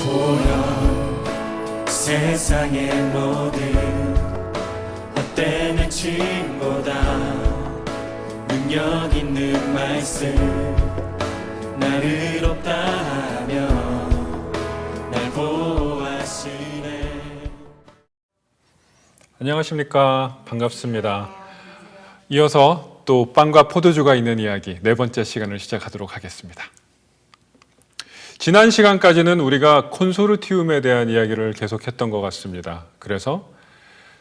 보여 세상의 모든 헛된 외침보다 능력 있는 말씀 날 의롭다 하며 날 보호하시네. 안녕하십니까. 반갑습니다. 이어서 또 빵과 포도주가 있는 이야기 네 번째 시간을 시작하도록 하겠습니다. 지난 시간까지는 우리가 콘소르티움에 대한 이야기를 계속했던 것 같습니다. 그래서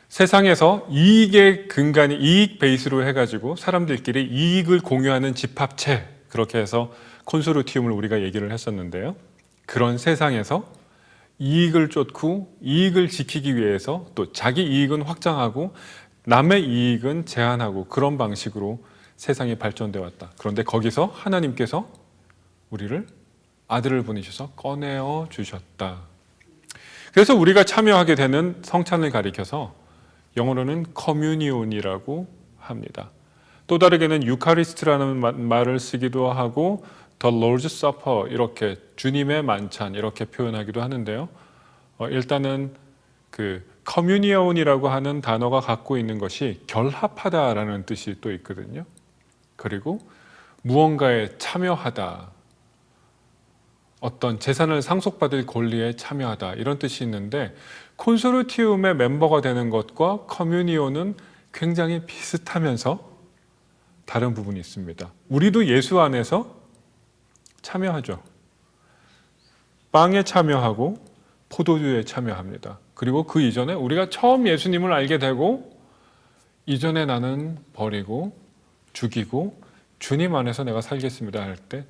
세상에서 이익의 근간이 이익 베이스로 해가지고 사람들끼리 이익을 공유하는 집합체, 그렇게 해서 콘소르티움을 우리가 얘기를 했었는데요. 그런 세상에서 이익을 쫓고 이익을 지키기 위해서 또 자기 이익은 확장하고 남의 이익은 제한하고 그런 방식으로 세상이 발전되어 왔다. 그런데 거기서 하나님께서 우리를 아들을 보내셔서 꺼내어 주셨다. 그래서 우리가 참여하게 되는 성찬을 가리켜서 영어로는 커뮤니온이라고 합니다. 또 다르게는 유카리스트라는 말을 쓰기도 하고 The Lord's Supper, 이렇게 주님의 만찬 이렇게 표현하기도 하는데요. 일단은 그 커뮤니온이라고 하는 단어가 갖고 있는 것이 결합하다라는 뜻이 또 있거든요. 그리고 무언가에 참여하다, 어떤 재산을 상속받을 권리에 참여하다, 이런 뜻이 있는데 콘소르티움의 멤버가 되는 것과 커뮤니온은 굉장히 비슷하면서 다른 부분이 있습니다. 우리도 예수 안에서 참여하죠. 빵에 참여하고 포도주에 참여합니다. 그리고 그 이전에 우리가 처음 예수님을 알게 되고 이전에 나는 버리고 죽이고 주님 안에서 내가 살겠습니다 할 때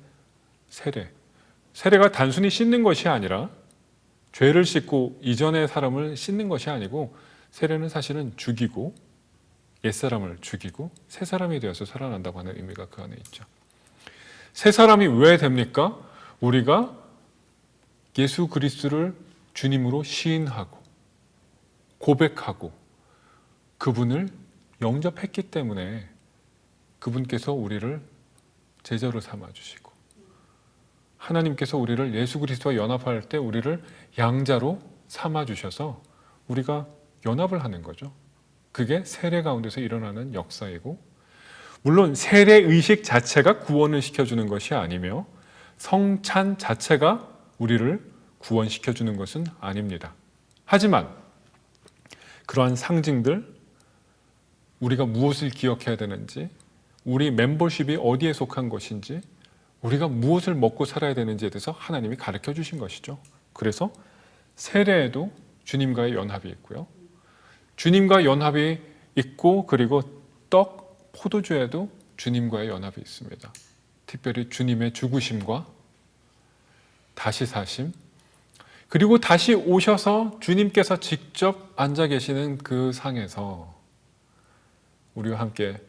세례가 단순히 씻는 것이 아니라 죄를 씻고 이전의 사람을 씻는 것이 아니고 세례는 사실은 죽이고 옛사람을 죽이고 새 사람이 되어서 살아난다고 하는 의미가 그 안에 있죠. 새 사람이 왜 됩니까? 우리가 예수 그리스도를 주님으로 시인하고 고백하고 그분을 영접했기 때문에 그분께서 우리를 제자로 삼아주시고 하나님께서 우리를 예수 그리스도와 연합할 때 우리를 양자로 삼아주셔서 우리가 연합을 하는 거죠. 그게 세례 가운데서 일어나는 역사이고, 물론 세례의식 자체가 구원을 시켜주는 것이 아니며 성찬 자체가 우리를 구원시켜주는 것은 아닙니다. 하지만 그러한 상징들, 우리가 무엇을 기억해야 되는지, 우리 멤버십이 어디에 속한 것인지, 우리가 무엇을 먹고 살아야 되는지에 대해서 하나님이 가르쳐 주신 것이죠. 그래서 세례에도 주님과의 연합이 있고요. 주님과 연합이 있고, 그리고 떡, 포도주에도 주님과의 연합이 있습니다. 특별히 주님의 죽으심과 다시 사심, 그리고 다시 오셔서 주님께서 직접 앉아 계시는 그 상에서 우리와 함께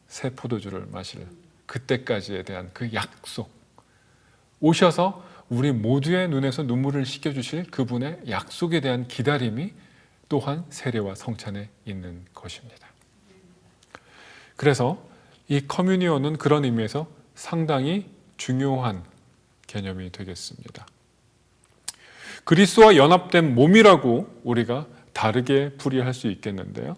새 포도주를 마실 그때까지에 대한 그 약속, 오셔서 우리 모두의 눈에서 눈물을 씻겨주실 그분의 약속에 대한 기다림이 또한 세례와 성찬에 있는 것입니다. 그래서 이 커뮤니온은 그런 의미에서 상당히 중요한 개념이 되겠습니다. 그리스도와 연합된 몸이라고 우리가 다르게 풀이할 수 있겠는데요.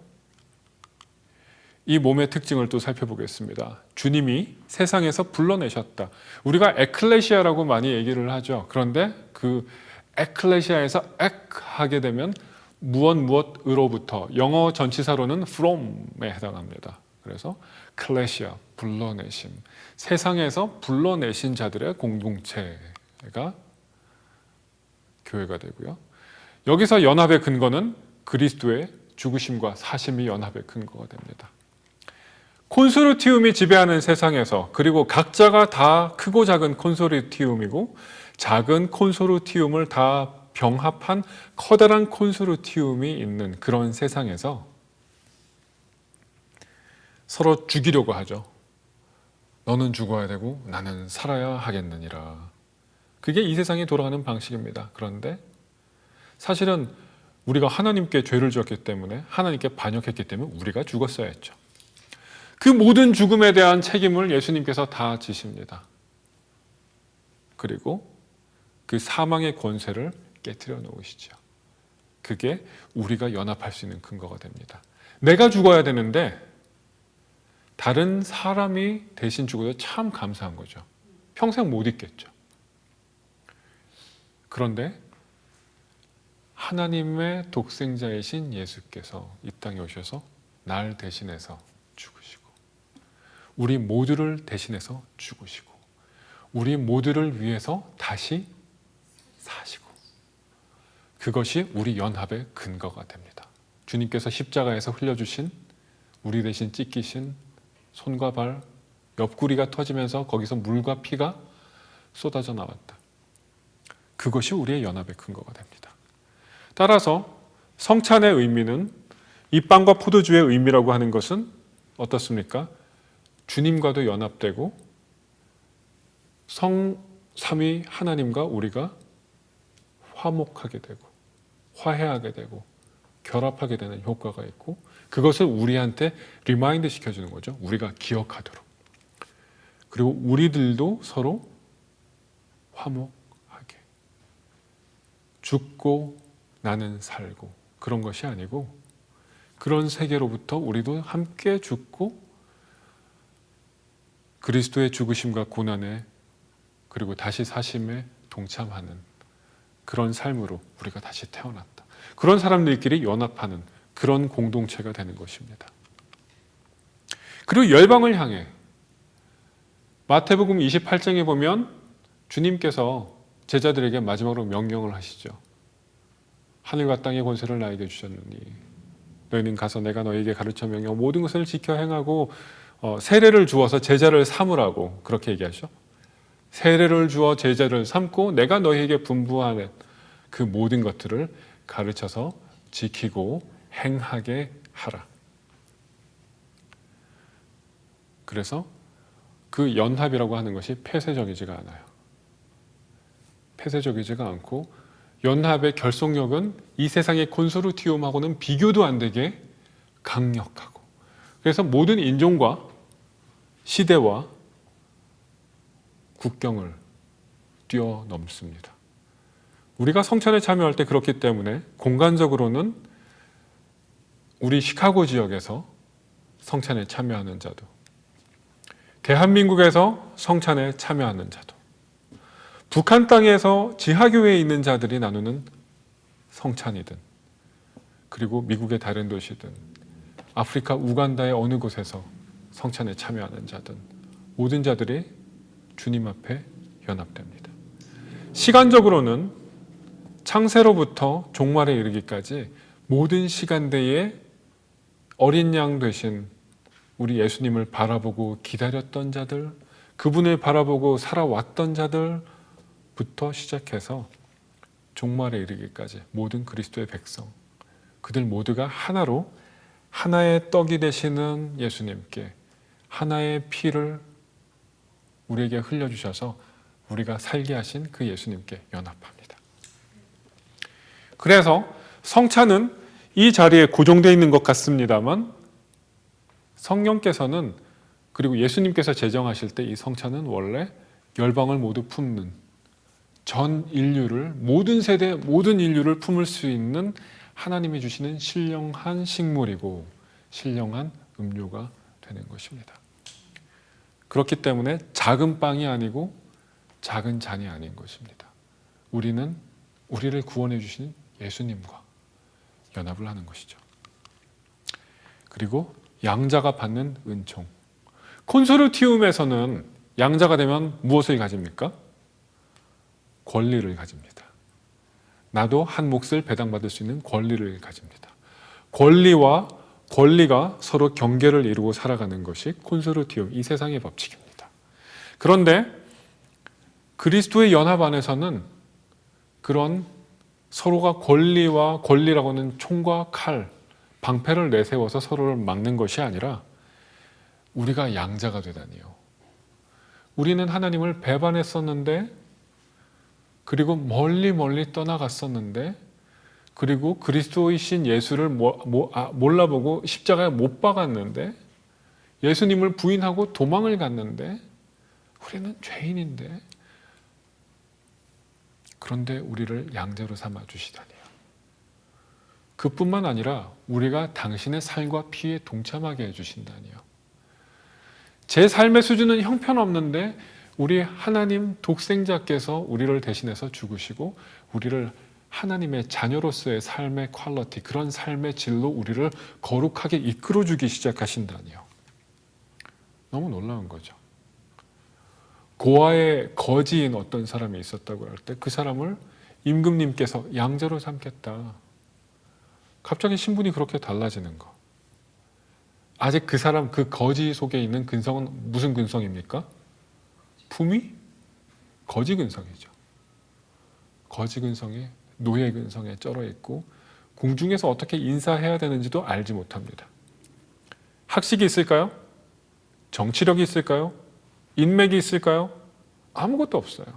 이 몸의 특징을 또 살펴보겠습니다. 주님이 세상에서 불러내셨다. 우리가 에클레시아라고 많이 얘기를 하죠. 그런데 그 에클레시아에서 하게 되면 무엇으로부터, 영어 전치사로는 from에 해당합니다. 그래서 클레시아, 불러내심, 세상에서 불러내신 자들의 공동체가 교회가 되고요. 여기서 연합의 근거는 그리스도의 죽으심과 사심이 연합의 근거가 됩니다. 콘소르티움이 지배하는 세상에서, 그리고 각자가 다 크고 작은 콘소르티움이고 작은 콘소르티움을 다 병합한 커다란 콘소르티움이 있는 그런 세상에서 서로 죽이려고 하죠. 너는 죽어야 되고 나는 살아야 하겠느니라. 그게 이 세상이 돌아가는 방식입니다. 그런데 사실은 우리가 하나님께 죄를 지었기 때문에, 하나님께 반역했기 때문에 우리가 죽었어야 했죠. 그 모든 죽음에 대한 책임을 예수님께서 다 지십니다. 그리고 그 사망의 권세를 깨뜨려 놓으시죠. 그게 우리가 연합할 수 있는 근거가 됩니다. 내가 죽어야 되는데 다른 사람이 대신 죽어도 참 감사한 거죠. 평생 못 잊겠죠. 그런데 하나님의 독생자이신 예수께서 이 땅에 오셔서 날 대신해서 죽으시고 우리 모두를 대신해서 죽으시고 우리 모두를 위해서 다시 사시고 그것이 우리 연합의 근거가 됩니다. 주님께서 십자가에서 흘려주신 우리 대신 찢기신 손과 발, 옆구리가 터지면서 거기서 물과 피가 쏟아져 나왔다. 그것이 우리의 연합의 근거가 됩니다. 따라서 성찬의 의미는 이 빵과 포도주의 의미라고 하는 것은 어떻습니까? 주님과도 연합되고 성삼위 하나님과 우리가 화목하게 되고 화해하게 되고 결합하게 되는 효과가 있고 그것을 우리한테 리마인드 시켜주는 거죠. 우리가 기억하도록. 그리고 우리들도 서로 화목하게. 죽고 나는 살고 그런 것이 아니고 그런 세계로부터 우리도 함께 죽고 그리스도의 죽으심과 고난에 그리고 다시 사심에 동참하는 그런 삶으로 우리가 다시 태어났다. 그런 사람들끼리 연합하는 그런 공동체가 되는 것입니다. 그리고 열방을 향해 마태복음 28장에 보면 주님께서 제자들에게 마지막으로 명령을 하시죠. 하늘과 땅의 권세를 나에게 주셨느니 너희는 가서 내가 너희에게 가르쳐 명령 모든 것을 지켜 행하고 세례를 주어서 제자를 삼으라고 그렇게 얘기하죠. 세례를 주어 제자를 삼고 내가 너희에게 분부하는 그 모든 것들을 가르쳐서 지키고 행하게 하라. 그래서 그 연합이라고 하는 것이 폐쇄적이지가 않아요. 폐쇄적이지가 않고 연합의 결속력은 이 세상의 콘소르티움하고는 비교도 안 되게 강력하고 그래서 모든 인종과 시대와 국경을 뛰어넘습니다. 우리가 성찬에 참여할 때 그렇기 때문에 공간적으로는 우리 시카고 지역에서 성찬에 참여하는 자도 대한민국에서 성찬에 참여하는 자도 북한 땅에서 지하교회에 있는 자들이 나누는 성찬이든 그리고 미국의 다른 도시든 아프리카 우간다의 어느 곳에서 성찬에 참여하는 자든 모든 자들이 주님 앞에 연합됩니다. 시간적으로는 창세로부터 종말에 이르기까지 모든 시간대에 어린 양 되신 우리 예수님을 바라보고 기다렸던 자들, 그분을 바라보고 살아왔던 자들부터 시작해서 종말에 이르기까지 모든 그리스도의 백성, 그들 모두가 하나로 하나의 떡이 되시는 예수님께 하나의 피를 우리에게 흘려주셔서 우리가 살게 하신 그 예수님께 연합합니다. 그래서 성찬은 이 자리에 고정되어 있는 것 같습니다만 성령께서는 그리고 예수님께서 제정하실 때 이 성찬은 원래 열방을 모두 품는 전 인류를 모든 세대 모든 인류를 품을 수 있는 하나님이 주시는 신령한 식물이고 신령한 음료가 되는 것입니다. 그렇기 때문에 작은 빵이 아니고 작은 잔이 아닌 것입니다. 우리는 우리를 구원해 주신 예수님과 연합을 하는 것이죠. 그리고 양자가 받는 은총. 콘소르티움에서는 양자가 되면 무엇을 가집니까? 권리를 가집니다. 나도 한 몫을 배당받을 수 있는 권리를 가집니다. 권리와 권리가 서로 경계를 이루고 살아가는 것이 콘소르티움, 이 세상의 법칙입니다. 그런데 그리스도의 연합 안에서는 그런 서로가 권리와 권리라고 하는 총과 칼, 방패를 내세워서 서로를 막는 것이 아니라 우리가 양자가 되다니요. 우리는 하나님을 배반했었는데 그리고 멀리 떠나갔었는데 그리고 그리스도이신 예수를 몰라보고 십자가에 못 박았는데 예수님을 부인하고 도망을 갔는데 우리는 죄인인데 그런데 우리를 양자로 삼아 주시다니요. 그뿐만 아니라 우리가 당신의 살과 피에 동참하게 해주신다니요. 제 삶의 수준은 형편없는데 우리 하나님 독생자께서 우리를 대신해서 죽으시고 우리를 하나님의 자녀로서의 삶의 퀄리티, 그런 삶의 질로 우리를 거룩하게 이끌어주기 시작하신다니요. 너무 놀라운 거죠. 고아의 거지인 어떤 사람이 있었다고 할 때 그 사람을 임금님께서 양자로 삼겠다. 갑자기 신분이 그렇게 달라지는 거. 아직 그 사람, 그 거지 속에 있는 근성은 무슨 근성입니까? 품위? 거지 근성이죠. 거지 근성에, 노예 근성에 쩔어 있고 궁중에서 어떻게 인사해야 되는지도 알지 못합니다. 학식이 있을까요? 정치력이 있을까요? 인맥이 있을까요? 아무것도 없어요.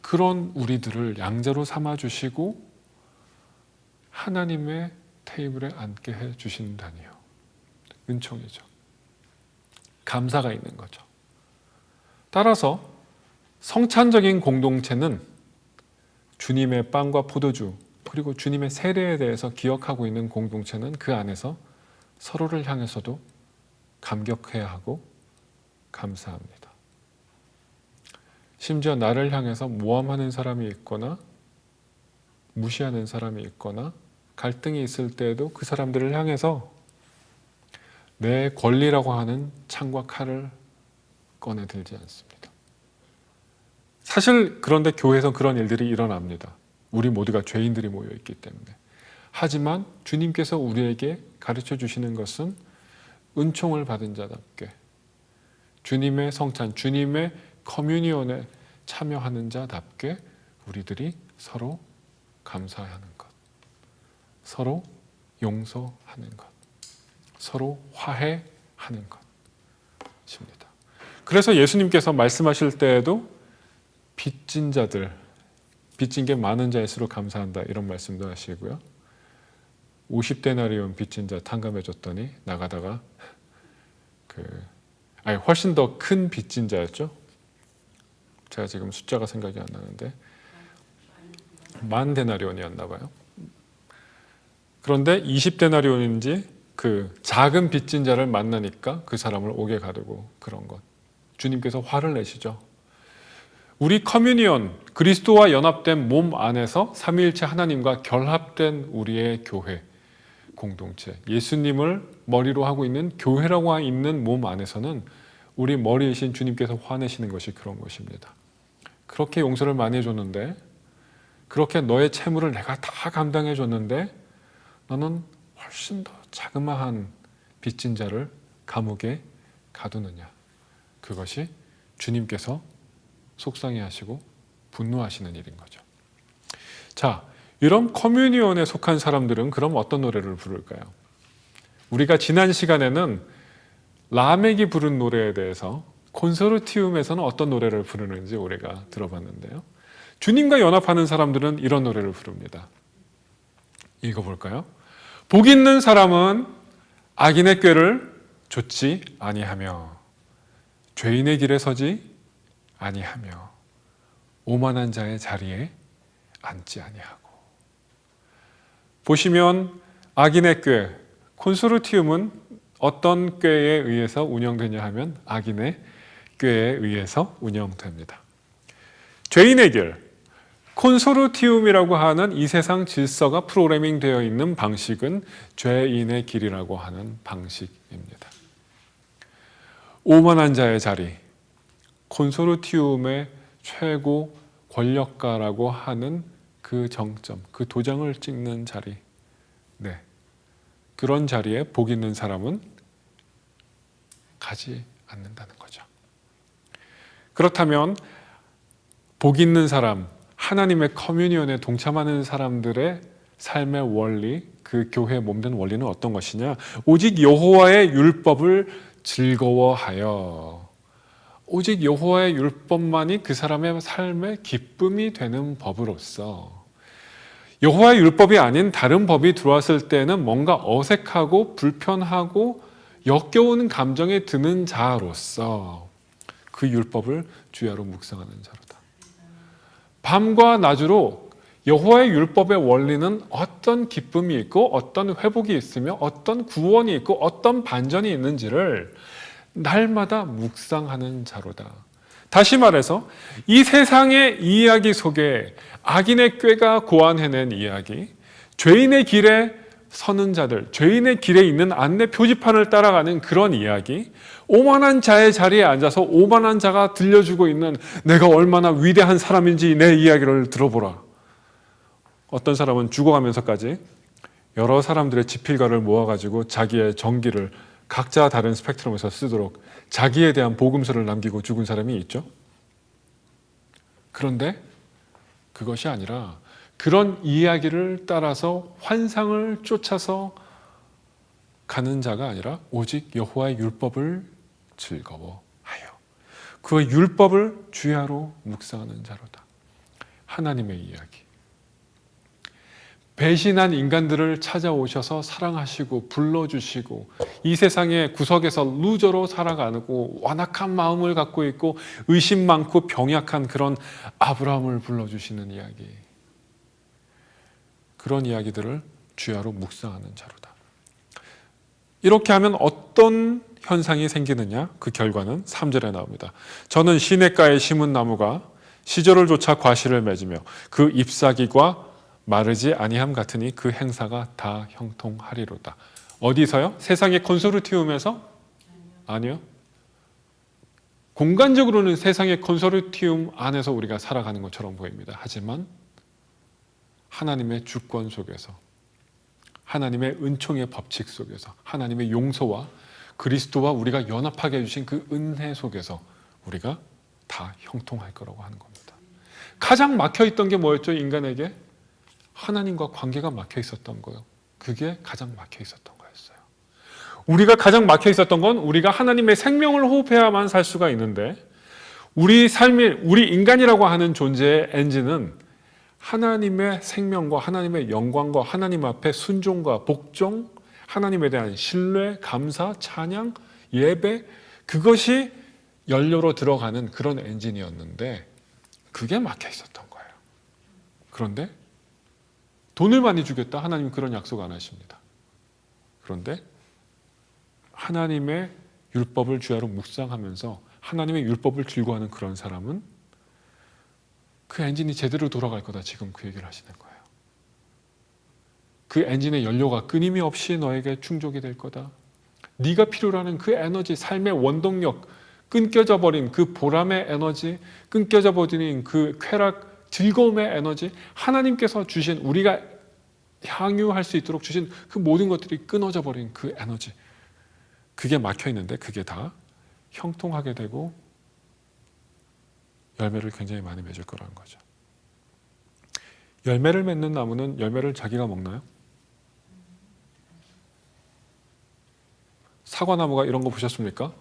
그런 우리들을 양자로 삼아주시고 하나님의 테이블에 앉게 해주신다니요. 은총이죠. 감사가 있는 거죠. 따라서 성찬적인 공동체는 주님의 빵과 포도주 그리고 주님의 세례에 대해서 기억하고 있는 공동체는 그 안에서 서로를 향해서도 감격해야 하고 감사합니다. 심지어 나를 향해서 모함하는 사람이 있거나 무시하는 사람이 있거나 갈등이 있을 때에도 그 사람들을 향해서 내 권리라고 하는 창과 칼을 꺼내 들지 않습니다. 사실 그런데 교회에서 그런 일들이 일어납니다. 우리 모두가 죄인들이 모여 있기 때문에. 하지만 주님께서 우리에게 가르쳐 주시는 것은 은총을 받은 자답게 주님의 성찬, 주님의 커뮤니온에 참여하는 자답게 우리들이 서로 감사하는 것, 서로 용서하는 것, 서로 화해하는 것입니다. 그래서 예수님께서 말씀하실 때에도 빚진 자들, 빚진 게 많은 자일수록 감사한다 이런 말씀도 하시고요. 50데나리온 빚진 자 탕감해 줬더니 나가다가 훨씬 더 큰 빚진 자였죠. 제가 지금 숫자가 생각이 안 나는데 10,000데나리온이었나 봐요. 그런데 20데나리온인지 그 작은 빚진 자를 만나니까 그 사람을 옥에 가두고 그런 것. 주님께서 화를 내시죠. 우리 커뮤니온, 그리스도와 연합된 몸 안에서 삼위일체 하나님과 결합된 우리의 교회, 공동체, 예수님을 머리로 하고 있는 교회라고 있는 몸 안에서는 우리 머리이신 주님께서 화내시는 것이 그런 것입니다. 그렇게 용서를 많이 해줬는데, 그렇게 너의 채무를 내가 다 감당해줬는데 너는 훨씬 더 자그마한 빚진 자를 감옥에 가두느냐. 그것이 주님께서 속상해하시고 분노하시는 일인 거죠. 자, 이런 커뮤니온에 속한 사람들은 그럼 어떤 노래를 부를까요? 우리가 지난 시간에는 라멕이 부른 노래에 대해서 콘소르티움에서는 어떤 노래를 부르는지 우리가 들어봤는데요. 주님과 연합하는 사람들은 이런 노래를 부릅니다. 읽어볼까요? 복 있는 사람은 악인의 꾀를 좇지 아니하며 죄인의 길에 서지 아니하며 오만한 자의 자리에 앉지 아니하고. 보시면 악인의 꾀, 콘소르티움은 어떤 꾀에 의해서 운영되냐 하면 악인의 꾀에 의해서 운영됩니다. 죄인의 길, 콘소르티움이라고 하는 이 세상 질서가 프로그래밍 되어 있는 방식은 죄인의 길이라고 하는 방식입니다. 오만한 자의 자리, 콘소르티움의 최고 권력가라고 하는 그 정점, 그 도장을 찍는 자리, 네, 그런 자리에 복 있는 사람은 가지 않는다는 거죠. 그렇다면 복 있는 사람, 하나님의 커뮤니온에 동참하는 사람들의 삶의 원리, 그 교회의 몸된 원리는 어떤 것이냐? 오직 여호와의 율법을 즐거워하여, 오직 여호와의 율법만이 그 사람의 삶의 기쁨이 되는 법으로서, 여호와의 율법이 아닌 다른 법이 들어왔을 때는 뭔가 어색하고 불편하고 역겨운 감정이 드는 자로서 그 율법을 주야로 묵상하는 자로다. 밤과 낮으로 여호와의 율법의 원리는 어떤 기쁨이 있고 어떤 회복이 있으며 어떤 구원이 있고 어떤 반전이 있는지를 날마다 묵상하는 자로다. 다시 말해서 이 세상의 이야기 속에 악인의 꾀가 고안해낸 이야기, 죄인의 길에 서는 자들, 죄인의 길에 있는 안내 표지판을 따라가는 그런 이야기, 오만한 자의 자리에 앉아서 오만한 자가 들려주고 있는 내가 얼마나 위대한 사람인지 내 이야기를 들어보라. 어떤 사람은 죽어가면서까지 여러 사람들의 지필가를 모아가지고 자기의 정기를 각자 다른 스펙트럼에서 쓰도록 자기에 대한 복음서를 남기고 죽은 사람이 있죠. 그런데 그것이 아니라 그런 이야기를 따라서 환상을 쫓아서 가는 자가 아니라 오직 여호와의 율법을 즐거워하여 그 율법을 주야로 묵상하는 자로다. 하나님의 이야기. 배신한 인간들을 찾아오셔서 사랑하시고 불러주시고 이 세상의 구석에서 루저로 살아가고 완악한 마음을 갖고 있고 의심 많고 병약한 그런 아브라함을 불러주시는 이야기. 그런 이야기들을 주야로 묵상하는 자로다. 이렇게 하면 어떤 현상이 생기느냐? 그 결과는 3절에 나옵니다. 저는 시냇가에 심은 나무가 시절을 쫓아 과실을 맺으며 그 잎사귀가 마르지 아니함 같으니 그 행사가 다 형통하리로다. 어디서요? 세상의 컨소르티움에서? 아니요. 공간적으로는 세상의 컨소르티움 안에서 우리가 살아가는 것처럼 보입니다. 하지만 하나님의 주권 속에서, 하나님의 은총의 법칙 속에서, 하나님의 용서와 그리스도와 우리가 연합하게 해주신 그 은혜 속에서 우리가 다 형통할 거라고 하는 겁니다. 가장 막혀있던 게 뭐였죠? 인간에게? 하나님과 관계가 막혀 있었던 거예요. 그게 가장 막혀 있었던 거였어요. 우리가 가장 막혀 있었던 건 우리가 하나님의 생명을 호흡해야만 살 수가 있는데 우리 인간이라고 하는 존재의 엔진은 하나님의 생명과 하나님의 영광과 하나님 앞에 순종과 복종, 하나님에 대한 신뢰, 감사, 찬양, 예배, 그것이 연료로 들어가는 그런 엔진이었는데 그게 막혀 있었던 거예요. 그런데 돈을 많이 주겠다. 하나님 그런 약속 안 하십니다. 그런데 하나님의 율법을 주야로 묵상하면서 하나님의 율법을 즐거워하는 그런 사람은 그 엔진이 제대로 돌아갈 거다. 지금 그 얘기를 하시는 거예요. 그 엔진의 연료가 끊임이 없이 너에게 충족이 될 거다. 네가 필요로 하는 그 에너지, 삶의 원동력, 끊겨져 버린 그 보람의 에너지, 끊겨져 버린 그 쾌락, 즐거움의 에너지, 하나님께서 주신 우리가 향유할 수 있도록 주신 그 모든 것들이 끊어져 버린 그 에너지, 그게 막혀 있는데 그게 다 형통하게 되고 열매를 굉장히 많이 맺을 거라는 거죠. 열매를 맺는 나무는 열매를 자기가 먹나요? 사과나무가 이런 거 보셨습니까?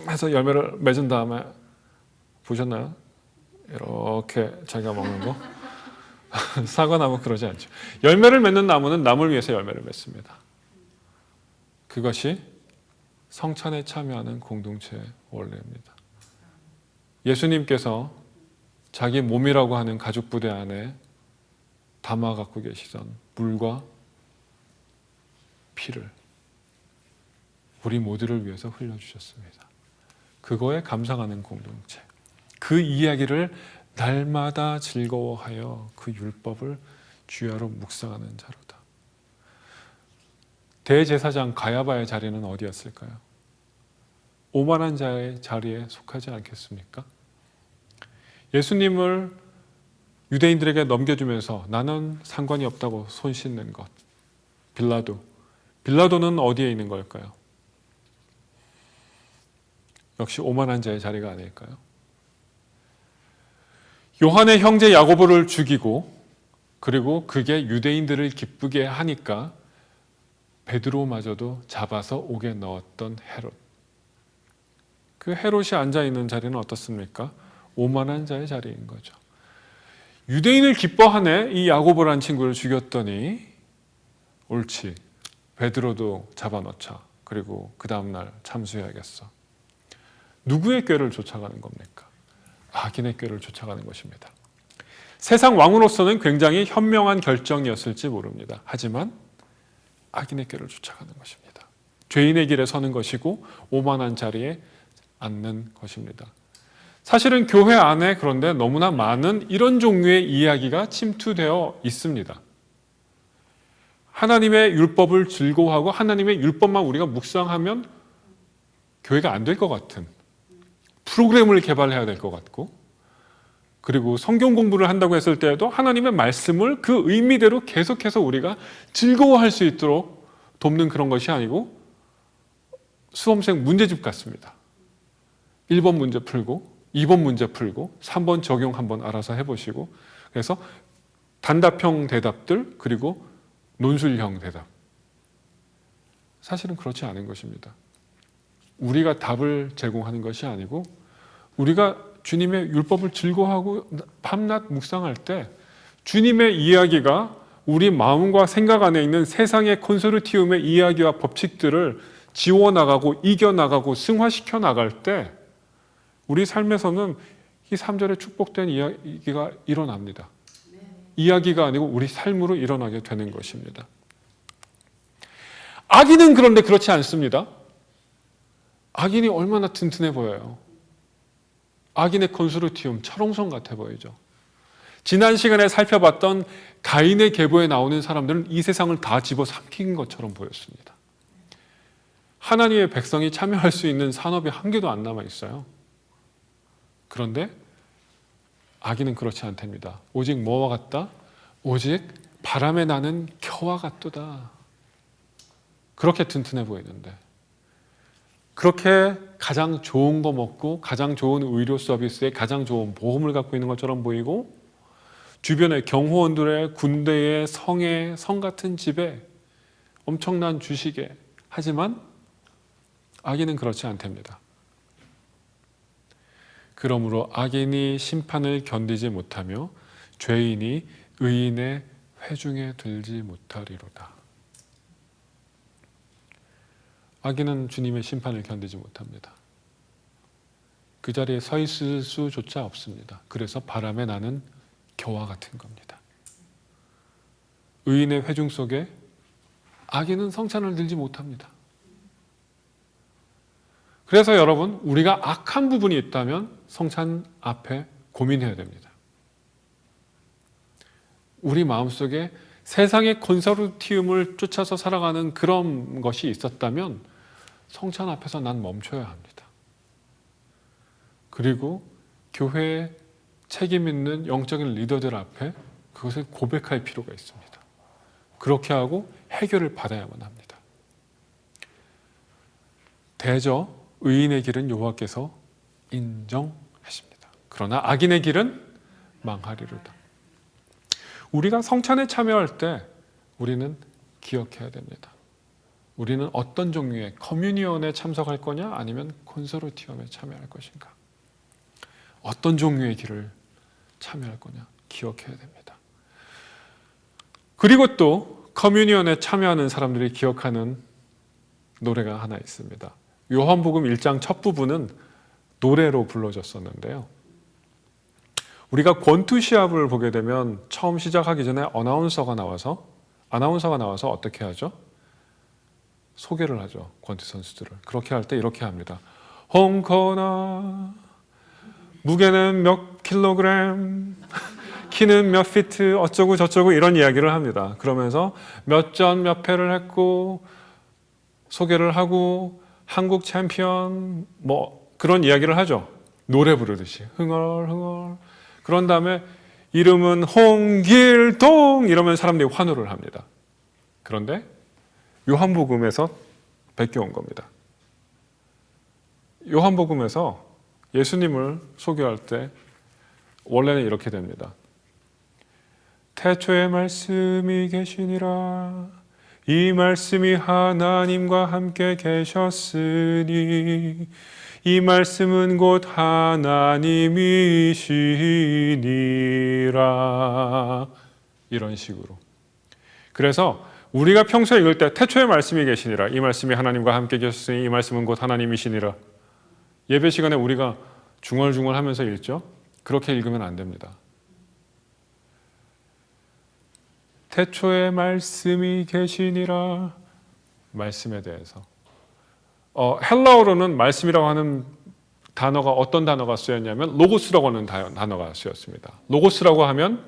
해서 열매를 맺은 다음에 보셨나요? 이렇게 자기가 먹는 거. 사과나무 그러지 않죠. 열매를 맺는 나무는 남을 위해서 열매를 맺습니다. 그것이 성찬에 참여하는 공동체의 원리입니다. 예수님께서 자기 몸이라고 하는 가죽 부대 안에 담아 갖고 계시던 물과 피를 우리 모두를 위해서 흘려주셨습니다. 그거에 감상하는 공동체, 그 이야기를 날마다 즐거워하여 그 율법을 주야로 묵상하는 자로다. 대제사장 가야바의 자리는 어디였을까요? 오만한 자의 자리에 속하지 않겠습니까? 예수님을 유대인들에게 넘겨주면서 나는 상관이 없다고 손 씻는 것. 빌라도는 어디에 있는 걸까요? 역시 오만한 자의 자리가 아닐까요? 요한의 형제 야고보를 죽이고 그리고 그게 유대인들을 기쁘게 하니까 베드로마저도 잡아서 옥에 넣었던 헤롯. 그 헤롯이 앉아있는 자리는 어떻습니까? 오만한 자의 자리인 거죠. 유대인을 기뻐하네. 이 야고보라는 친구를 죽였더니 옳지. 베드로도 잡아넣자. 그리고 그 다음날 참수해야겠어. 누구의 꾀를 쫓아가는 겁니까? 악인의 꾀를 쫓아가는 것입니다. 세상 왕으로서는 굉장히 현명한 결정이었을지 모릅니다. 하지만 악인의 꾀를 쫓아가는 것입니다. 죄인의 길에 서는 것이고 오만한 자리에 앉는 것입니다. 사실은 교회 안에 그런데 너무나 많은 이런 종류의 이야기가 침투되어 있습니다. 하나님의 율법을 즐거워하고 하나님의 율법만 우리가 묵상하면 교회가 안 될 것 같은 프로그램을 개발해야 될 것 같고, 그리고 성경 공부를 한다고 했을 때에도 하나님의 말씀을 그 의미대로 계속해서 우리가 즐거워할 수 있도록 돕는 그런 것이 아니고 수험생 문제집 같습니다. 1번 문제 풀고 2번 문제 풀고 3번 적용 한번 알아서 해보시고, 그래서 단답형 대답들 그리고 논술형 대답. 사실은 그렇지 않은 것입니다. 우리가 답을 제공하는 것이 아니고 우리가 주님의 율법을 즐거워하고 밤낮 묵상할 때 주님의 이야기가 우리 마음과 생각 안에 있는 세상의 콘소르티움의 이야기와 법칙들을 지워나가고 이겨나가고 승화시켜 나갈 때 우리 삶에서는 이 3절의 축복된 이야기가 일어납니다. 이야기가 아니고 우리 삶으로 일어나게 되는 것입니다. 악인은 그런데 그렇지 않습니다. 악인이 얼마나 튼튼해 보여요. 악인의 컨소르티움, 철옹성 같아 보이죠. 지난 시간에 살펴봤던 가인의 계보에 나오는 사람들은 이 세상을 다 집어삼킨 것처럼 보였습니다. 하나님의 백성이 참여할 수 있는 산업이 한 개도 안 남아 있어요. 그런데 악인은 그렇지 않답니다. 오직 뭐와 같다? 오직 바람에 나는 겨와 같도다. 그렇게 튼튼해 보이는데, 그렇게 가장 좋은 거 먹고 가장 좋은 의료 서비스에 가장 좋은 보험을 갖고 있는 것처럼 보이고, 주변의 경호원들의 군대의 성에 성 같은 집에 엄청난 주식에, 하지만 악인은 그렇지 않답니다. 그러므로 악인이 심판을 견디지 못하며 죄인이 의인의 회중에 들지 못하리로다. 악인은 주님의 심판을 견디지 못합니다. 그 자리에 서 있을 수조차 없습니다. 그래서 바람에 나는 겨와 같은 겁니다. 의인의 회중 속에 악인은 성찬을 들지 못합니다. 그래서 여러분, 우리가 악한 부분이 있다면 성찬 앞에 고민해야 됩니다. 우리 마음속에 세상의 컨서르티움을 쫓아서 살아가는 그런 것이 있었다면 성찬 앞에서 난 멈춰야 합니다. 그리고 교회에 책임 있는 영적인 리더들 앞에 그것을 고백할 필요가 있습니다. 그렇게 하고 해결을 받아야만 합니다. 대저 의인의 길은 여호와께서 인정하십니다. 그러나 악인의 길은 망하리로다. 우리가 성찬에 참여할 때 우리는 기억해야 됩니다. 우리는 어떤 종류의 커뮤니언에 참석할 거냐, 아니면 콘소르티엄에 참여할 것인가? 어떤 종류의 길을 참여할 거냐 기억해야 됩니다. 그리고 또 커뮤니언에 참여하는 사람들이 기억하는 노래가 하나 있습니다. 요한복음 1장 첫 부분은 노래로 불러졌었는데요. 우리가 권투 시합을 보게 되면 처음 시작하기 전에 아나운서가 나와서 어떻게 하죠? 소개를 하죠. 권투 선수들을. 그렇게 할 때 이렇게 합니다. 홍커나 무게는 몇 킬로그램, 키는 몇 피트, 어쩌고 저쩌고 이런 이야기를 합니다. 그러면서 몇 전 몇 패를 했고 소개를 하고 한국 챔피언 뭐 그런 이야기를 하죠. 노래 부르듯이 흥얼흥얼. 그런 다음에 이름은 홍길동 이러면 사람들이 환호를 합니다. 그런데 요한복음에서 베껴온 겁니다. 요한복음에서 예수님을 소개할 때 원래는 이렇게 됩니다. 태초에 말씀이 계시니라. 이 말씀이 하나님과 함께 계셨으니 이 말씀은 곧 하나님이시니라. 이런 식으로. 그래서 우리가 평소에 읽을 때 태초에 말씀이 계시니라. 이 말씀이 하나님과 함께 계셨으니 이 말씀은 곧 하나님이시니라. 예배 시간에 우리가 중얼중얼 하면서 읽죠. 그렇게 읽으면 안 됩니다. 태초에 말씀이 계시니라. 말씀에 대해서 헬라어로는 말씀이라고 하는 단어가 어떤 단어가 쓰였냐면 로고스라고 하는 단어가 쓰였습니다. 로고스라고 하면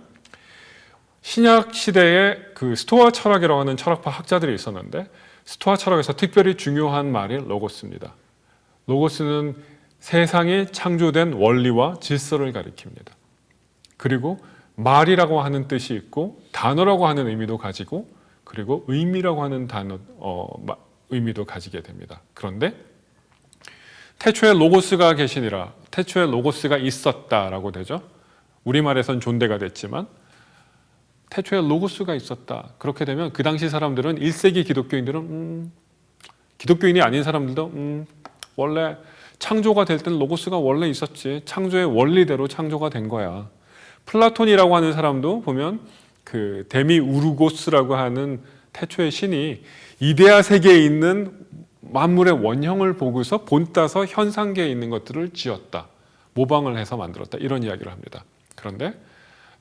신약 시대에 그 스토아 철학이라고 하는 철학파 학자들이 있었는데 스토아 철학에서 특별히 중요한 말이 로고스입니다. 로고스는 세상이 창조된 원리와 질서를 가리킵니다. 그리고 말이라고 하는 뜻이 있고 단어라고 하는 의미도 가지고 그리고 의미라고 하는 의미도 가지게 됩니다. 그런데 태초에 로고스가 계시니라, 태초에 로고스가 있었다라고 되죠. 우리말에선 존대가 됐지만 태초에 로고스가 있었다. 그렇게 되면 그 당시 사람들은 1세기 기독교인들은 기독교인이 아닌 사람들도 원래 창조가 될 땐 로고스가 원래 있었지. 창조의 원리대로 창조가 된 거야. 플라톤이라고 하는 사람도 보면 그 데미우르고스라고 하는 태초의 신이 이데아 세계에 있는 만물의 원형을 보고서 본따서 현상계에 있는 것들을 지었다. 모방을 해서 만들었다. 이런 이야기를 합니다. 그런데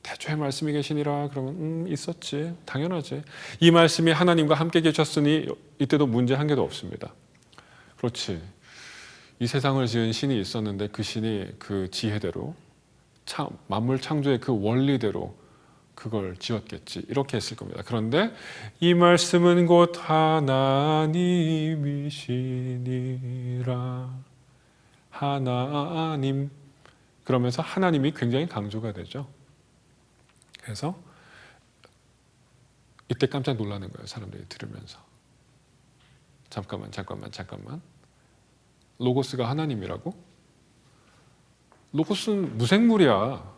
태초에 말씀이 계시니라 그러면 있었지. 당연하지. 이 말씀이 하나님과 함께 계셨으니 이때도 문제 한 개도 없습니다. 그렇지. 이 세상을 지은 신이 있었는데 그 신이 그 지혜대로 만물 창조의 그 원리대로 그걸 지었겠지. 이렇게 했을 겁니다. 그런데 이 말씀은 곧 하나님이시니라. 하나님. 그러면서 하나님이 굉장히 강조가 되죠. 그래서 이때 깜짝 놀라는 거예요. 사람들이 들으면서. 잠깐만. 로고스가 하나님이라고? 로고스는 무생물이야.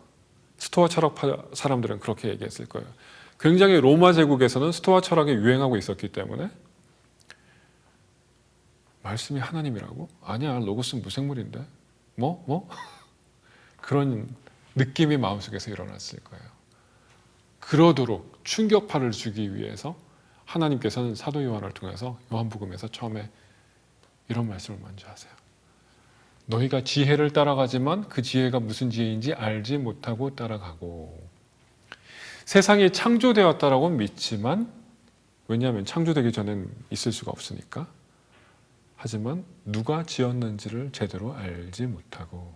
스토아 철학파 사람들은 그렇게 얘기했을 거예요. 굉장히 로마 제국에서는 스토아 철학이 유행하고 있었기 때문에 말씀이 하나님이라고? 아니야, 로고스는 무생물인데. 뭐? 그런 느낌이 마음속에서 일어났을 거예요. 그러도록 충격파를 주기 위해서 하나님께서는 사도 요한을 통해서 요한복음에서 처음에 이런 말씀을 먼저 하세요. 너희가 지혜를 따라가지만 그 지혜가 무슨 지혜인지 알지 못하고 따라가고, 세상이 창조되었다라고 믿지만, 왜냐하면 창조되기 전엔 있을 수가 없으니까, 하지만 누가 지었는지를 제대로 알지 못하고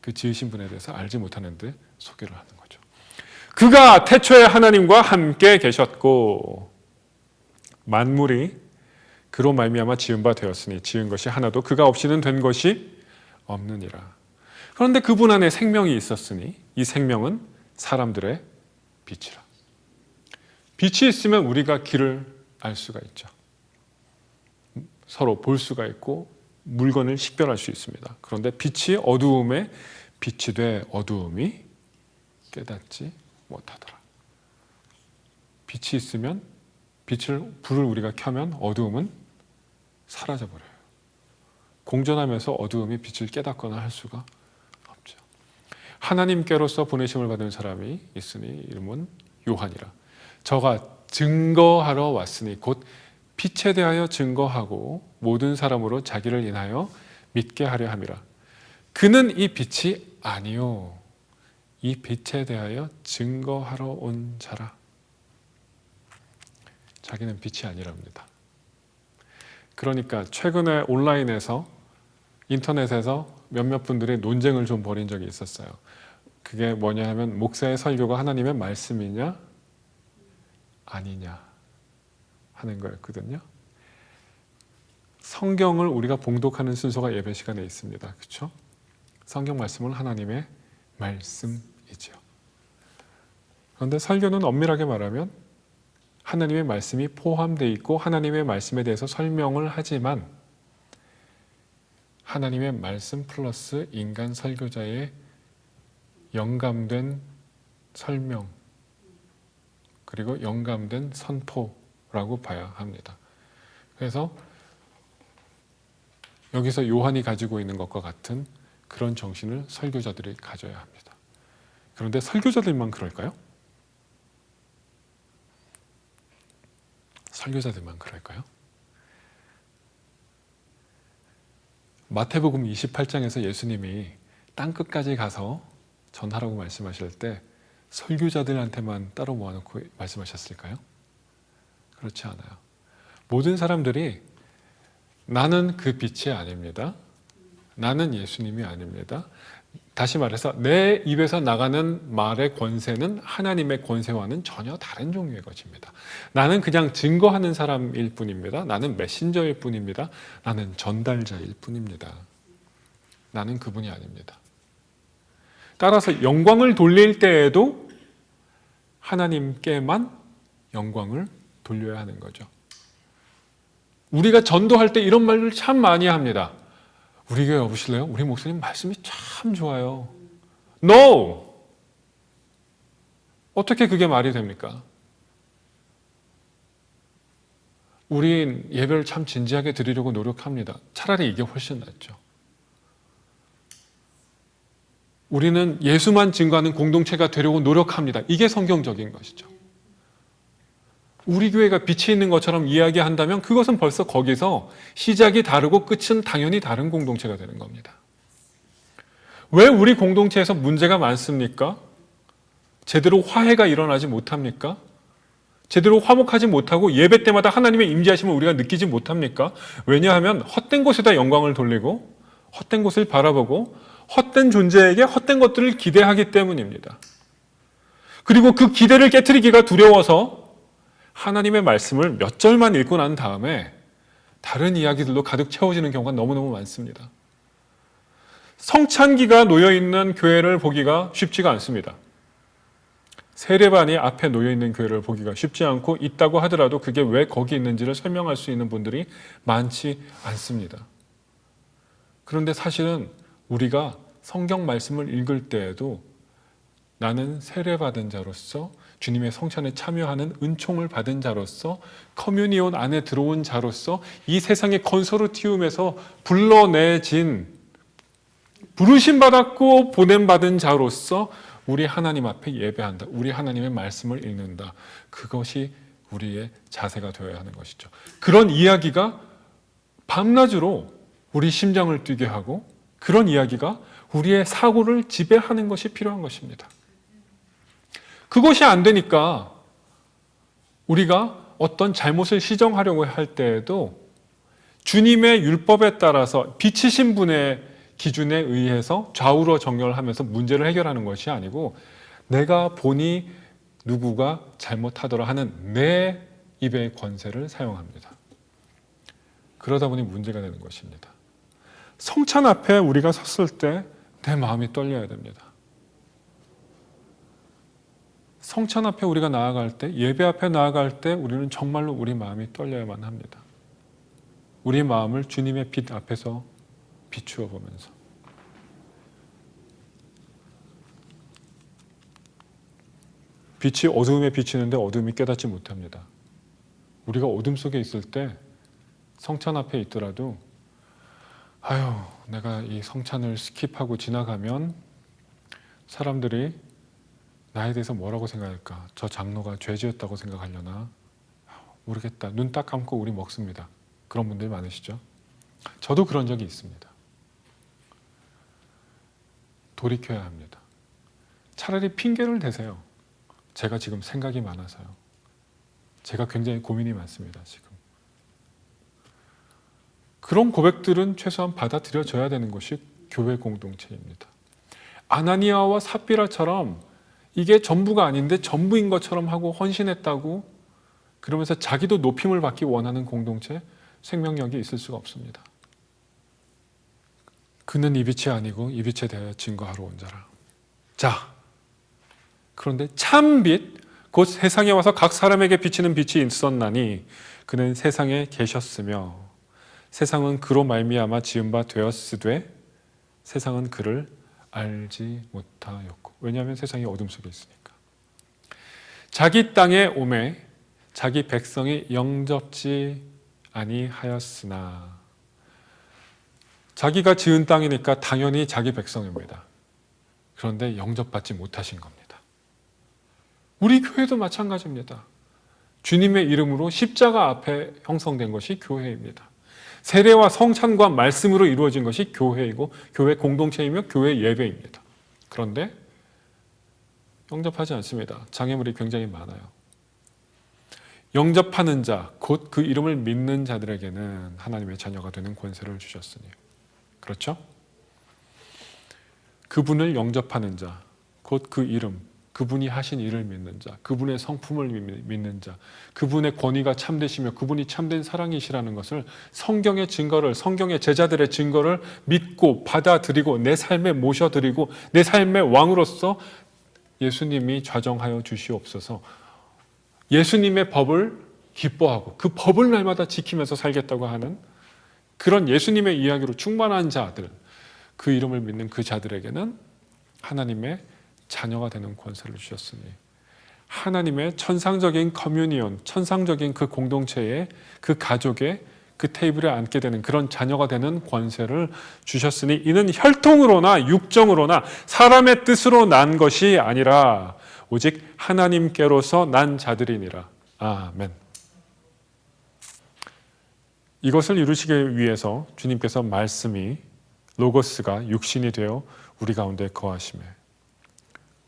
그 지으신 분에 대해서 알지 못하는데 소개를 하는 거죠. 그가 태초에 하나님과 함께 계셨고 만물이 그로 말미암아 지은 바 되었으니 지은 것이 하나도 그가 없이는 된 것이 없느니라. 그런데 그분 안에 생명이 있었으니 이 생명은 사람들의 빛이라. 빛이 있으면 우리가 길을 알 수가 있죠. 서로 볼 수가 있고 물건을 식별할 수 있습니다. 그런데 빛이 어두움에 빛이 돼 어두움이 깨닫지 못하더라. 빛이 있으면 불을 우리가 켜면 어두움은 사라져버려요. 공존하면서 어두움이 빛을 깨닫거나 할 수가 없죠. 하나님께로서 보내심을 받은 사람이 있으니 이름은 요한이라. 저가 증거하러 왔으니 곧 빛에 대하여 증거하고 모든 사람으로 자기를 인하여 믿게 하려 함이라. 그는 이 빛이 아니요 이 빛에 대하여 증거하러 온 자라. 자기는 빛이 아니랍니다. 그러니까 최근에 온라인에서 인터넷에서 몇몇 분들이 논쟁을 좀 벌인 적이 있었어요. 그게 뭐냐 하면 목사의 설교가 하나님의 말씀이냐 아니냐 하는 거였거든요. 성경을 우리가 봉독하는 순서가 예배 시간에 있습니다. 그렇죠? 성경 말씀은 하나님의 말씀이죠. 그런데 설교는 엄밀하게 말하면 하나님의 말씀이 포함되어 있고 하나님의 말씀에 대해서 설명을 하지만 하나님의 말씀 플러스 인간 설교자의 영감된 설명 그리고 영감된 선포라고 봐야 합니다. 그래서 여기서 요한이 가지고 있는 것과 같은 그런 정신을 설교자들이 가져야 합니다. 그런데 설교자들만 그럴까요? 설교자들만 그럴까요? 마태복음 28장에서 예수님이 땅끝까지 가서 전하라고 말씀하실 때 설교자들한테만 따로 모아놓고 말씀하셨을까요? 그렇지 않아요. 모든 사람들이 나는 그 빛이 아닙니다. 나는 예수님이 아닙니다. 다시 말해서 내 입에서 나가는 말의 권세는 하나님의 권세와는 전혀 다른 종류의 것입니다. 나는 그냥 증거하는 사람일 뿐입니다. 나는 메신저일 뿐입니다. 나는 전달자일 뿐입니다. 나는 그분이 아닙니다. 따라서 영광을 돌릴 때에도 하나님께만 영광을 돌려야 하는 거죠. 우리가 전도할 때 이런 말을 참 많이 합니다. 우리 교회 와보실래요? 우리 목사님 말씀이 참 좋아요. No! 어떻게 그게 말이 됩니까? 우린 예배를 참 진지하게 드리려고 노력합니다. 차라리 이게 훨씬 낫죠. 우리는 예수만 증거하는 공동체가 되려고 노력합니다. 이게 성경적인 것이죠. 우리 교회가 빛이 있는 것처럼 이야기한다면 그것은 벌써 거기서 시작이 다르고 끝은 당연히 다른 공동체가 되는 겁니다. 왜 우리 공동체에서 문제가 많습니까? 제대로 화해가 일어나지 못합니까? 제대로 화목하지 못하고 예배 때마다 하나님의 임재하심을 우리가 느끼지 못합니까? 왜냐하면 헛된 곳에다 영광을 돌리고 헛된 곳을 바라보고 헛된 존재에게 헛된 것들을 기대하기 때문입니다. 그리고 그 기대를 깨트리기가 두려워서 하나님의 말씀을 몇 절만 읽고 난 다음에 다른 이야기들로 가득 채워지는 경우가 너무너무 많습니다. 성찬기가 놓여있는 교회를 보기가 쉽지가 않습니다. 세례반이 앞에 놓여있는 교회를 보기가 쉽지 않고 있다고 하더라도 그게 왜 거기 있는지를 설명할 수 있는 분들이 많지 않습니다. 그런데 사실은 우리가 성경 말씀을 읽을 때에도 나는 세례받은 자로서 주님의 성찬에 참여하는 은총을 받은 자로서 커뮤니온 안에 들어온 자로서 이 세상의 건소르티움에서 불러내진 부르심 받았고 보냄받은 자로서 우리 하나님 앞에 예배한다. 우리 하나님의 말씀을 읽는다. 그것이 우리의 자세가 되어야 하는 것이죠. 그런 이야기가 밤낮으로 우리 심장을 뛰게 하고 그런 이야기가 우리의 사고를 지배하는 것이 필요한 것입니다. 그것이 안 되니까 우리가 어떤 잘못을 시정하려고 할 때에도 주님의 율법에 따라서 비치신 분의 기준에 의해서 좌우로 정렬하면서 문제를 해결하는 것이 아니고 내가 보니 누구가 잘못하더라 하는 내 입의 권세를 사용합니다. 그러다 보니 문제가 되는 것입니다. 성찬 앞에 우리가 섰을 때 내 마음이 떨려야 됩니다. 성찬 앞에 우리가 나아갈 때, 예배 앞에 나아갈 때 우리는 정말로 우리 마음이 떨려야만 합니다. 우리 마음을 주님의 빛 앞에서 비추어 보면서. 빛이 어두움에 비치는데 어둠이 깨닫지 못합니다. 우리가 어둠 속에 있을 때 성찬 앞에 있더라도 아유, 내가 이 성찬을 스킵하고 지나가면 사람들이 나에 대해서 뭐라고 생각할까? 저 장로가 죄 지었다고 생각하려나? 모르겠다. 눈 딱 감고 우리 먹습니다. 그런 분들 많으시죠? 저도 그런 적이 있습니다. 돌이켜야 합니다. 차라리 핑계를 대세요. 제가 지금 생각이 많아서요. 제가 굉장히 고민이 많습니다. 지금. 그런 고백들은 최소한 받아들여져야 되는 것이 교회 공동체입니다. 아나니아와 삽비라처럼 이게 전부가 아닌데 전부인 것처럼 하고 헌신했다고 그러면서 자기도 높임을 받기 원하는 공동체, 생명력이 있을 수가 없습니다. 그는 이 빛이 아니고 이 빛에 대하여 증거하러 온 자라. 자, 그런데 참 빛, 곧 세상에 와서 각 사람에게 비치는 빛이 있었나니 그는 세상에 계셨으며 세상은 그로 말미암아 지은 바 되었으되 세상은 그를 알지 못하였고. 왜냐하면 세상이 어둠 속에 있으니까. 자기 땅에 오매 자기 백성이 영접지 아니하였으나. 자기가 지은 땅이니까 당연히 자기 백성입니다. 그런데 영접받지 못하신 겁니다. 우리 교회도 마찬가지입니다. 주님의 이름으로 십자가 앞에 형성된 것이 교회입니다. 세례와 성찬과 말씀으로 이루어진 것이 교회이고 교회 공동체이며 교회 예배입니다. 그런데 영접하지 않습니다. 장애물이 굉장히 많아요. 영접하는 자, 곧 그 이름을 믿는 자들에게는 하나님의 자녀가 되는 권세를 주셨으니. 그렇죠? 그분을 영접하는 자, 곧 그 이름, 그분이 하신 일을 믿는 자, 그분의 성품을 믿는 자, 그분의 권위가 참되시며 그분이 참된 사랑이시라는 것을 성경의 증거를, 성경의 제자들의 증거를 믿고 받아들이고 내 삶에 모셔드리고 내 삶의 왕으로서 예수님이 좌정하여 주시옵소서. 예수님의 법을 기뻐하고 그 법을 날마다 지키면서 살겠다고 하는 그런 예수님의 이야기로 충만한 자들, 그 이름을 믿는 그 자들에게는 하나님의 자녀가 되는 권세를 주셨으니 하나님의 천상적인 커뮤니온, 천상적인 그 공동체에 그 가족의 그 테이블에 앉게 되는 그런 자녀가 되는 권세를 주셨으니 이는 혈통으로나 육정으로나 사람의 뜻으로 난 것이 아니라 오직 하나님께로서 난 자들이니라. 아멘. 이것을 이루시기 위해서 주님께서 말씀이 로고스가 육신이 되어 우리 가운데 거하심에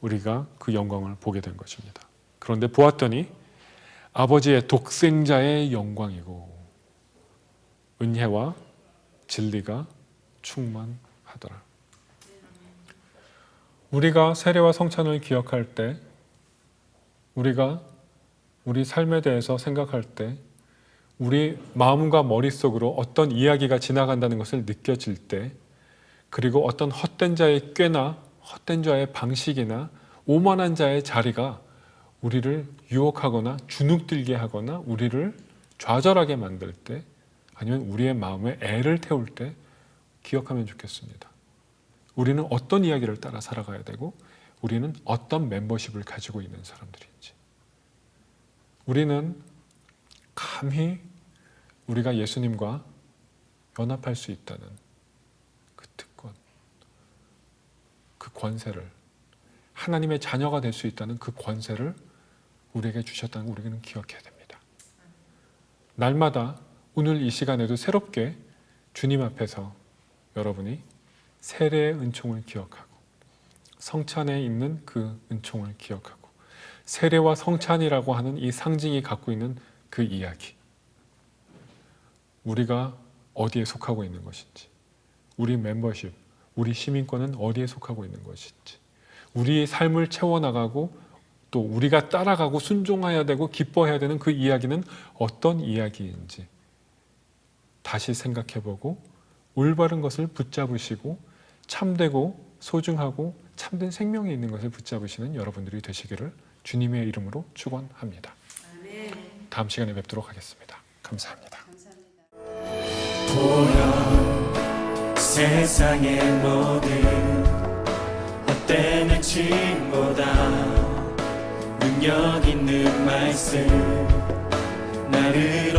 우리가 그 영광을 보게 된 것입니다. 그런데 보았더니 아버지의 독생자의 영광이고 은혜와 진리가 충만하더라. 우리가 세례와 성찬을 기억할 때, 우리가 우리 삶에 대해서 생각할 때, 우리 마음과 머릿속으로 어떤 이야기가 지나간다는 것을 느껴질 때, 그리고 어떤 헛된 자의 꾀나 헛된 자의 방식이나 오만한 자의 자리가 우리를 유혹하거나 주눅들게 하거나 우리를 좌절하게 만들 때, 아니면 우리의 마음에 애를 태울 때 기억하면 좋겠습니다. 우리는 어떤 이야기를 따라 살아가야 되고 우리는 어떤 멤버십을 가지고 있는 사람들인지, 우리는 감히 우리가 예수님과 연합할 수 있다는 그 특권, 그 권세를, 하나님의 자녀가 될 수 있다는 그 권세를 우리에게 주셨다는 걸 우리는 기억해야 됩니다. 날마다 오늘 이 시간에도 새롭게 주님 앞에서 여러분이 세례의 은총을 기억하고 성찬에 있는 그 은총을 기억하고 세례와 성찬이라고 하는 이 상징이 갖고 있는 그 이야기, 우리가 어디에 속하고 있는 것인지, 우리 멤버십, 우리 시민권은 어디에 속하고 있는 것인지, 우리의 삶을 채워나가고 또 우리가 따라가고 순종해야 되고 기뻐해야 되는 그 이야기는 어떤 이야기인지 다시 생각해보고 올바른 것을 붙잡으시고 참되고 소중하고 참된 생명이 있는 것을 붙잡으시는 여러분들이 되시기를 주님의 이름으로 축원합니다. 다음 시간에 뵙도록 하겠습니다. 감사합니다. 보여 세상의 모든 헛된 의침보다 능력 있는 말씀 나를